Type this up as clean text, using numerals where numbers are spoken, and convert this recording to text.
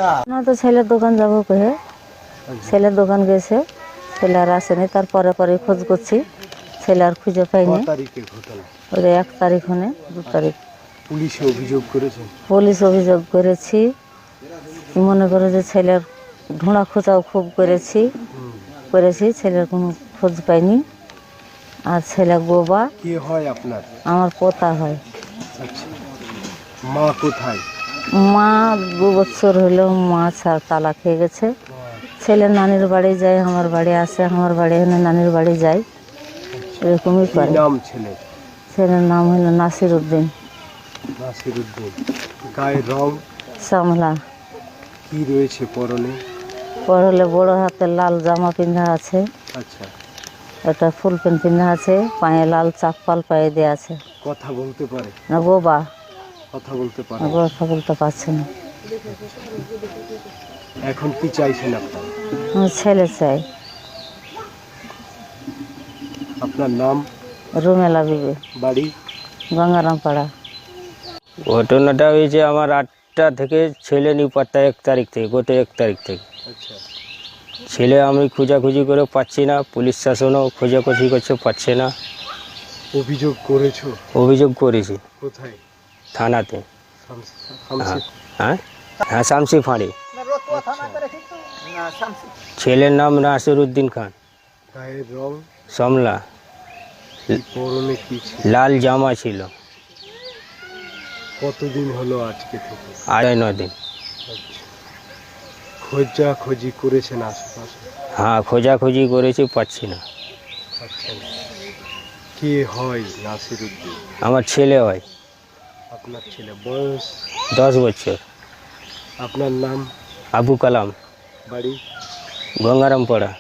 না তো ছেলের দোকান যাবো কহে ছেলের দোকান গেছে, ছেলে আর আসেনি। তারপরে পরে খোঁজ করছি, ছেলে আর খুঁজে পাইনি। ওই 1 তারিখ হনে 2 তারিখ পুলিশে অভিযোগ করেছে। পুলিশ অভিযোগ করেছি, মনে করে যে ছেলের ঢোঁড়া খোঁচাও খুব করেছি, ছেলের কোনো খোঁজ পাইনি। আর ছেলে বোবা। কে হয় আপনার? আমার পোতা হয়। আচ্ছা, মা কোথায়? মা 2 বছর হলো মা তালা খেয়ে গেছে। ছেলে নানির বাড়ি যায়, আমার বাড়ি আসে, আমার বাড়ি এনে নানির বাড়ি যায়, এরকমই করে। নাম ছেলে? ছেলের নাম হলো নাসির উদ্দিন। নাসির উদ্দিন। গায়ের রং? সামলা। কি রয়েছে পরনে? পরলে বড় হাতের লাল জামা পিন্ধা আছে। আচ্ছা, একটা ফুল প্যান্ট পিন্ধা আছে, পায়ে লাল চাপ্পাল পায়ে দেওয়া আছে। কথা বলতে পারে? না বোবা, কথা বলতে পারে? কথা বলতে পারছে না। এখন কি চাইছেন আপনার? আমার ছেলে চাই। আপনার নাম? রুমেলা বিবি, বাড়ি? গঙ্গারামপাড়া। ঘটনাটা হয়েছে আমার 8টা থেকে ছেলে নিউ পাত্তা 1 তারিখ থেকে, গত 1 তারিখ থেকে। আচ্ছা, ছেলে আমি খোঁজাখুঁজি করে পাচ্ছি না, পুলিশ শাসনও খোঁজাখুঁজি করছে, পাচ্ছে না। অভিযোগ করেছো? অভিযোগ করেছি কোথায়? থানাতে। শামসি? হ্যাঁ হ্যাঁ, শামসি ফাঁড়ি। ছেলের নাম নাসির উদ্দিন খান। গায়ের রং? সমলা। পরনে কি ছিল? লাল জামা ছিল। কতদিন হলো আজকে থেকে? 8-9 দিন। আচ্ছা, খোঁজাখুঁজি করেছেন আশেপাশে? হ্যাঁ, খোঁজাখুঁজি করেছি, পাচ্ছি না। আচ্ছা, কে হয় নাসির উদ্দিন? আমার ছেলে হয়। আপনার ছেলে? বয়স? 10 বছর। আপনার নাম? আবু কালাম। বাড়ি? গঙ্গারামপাড়া।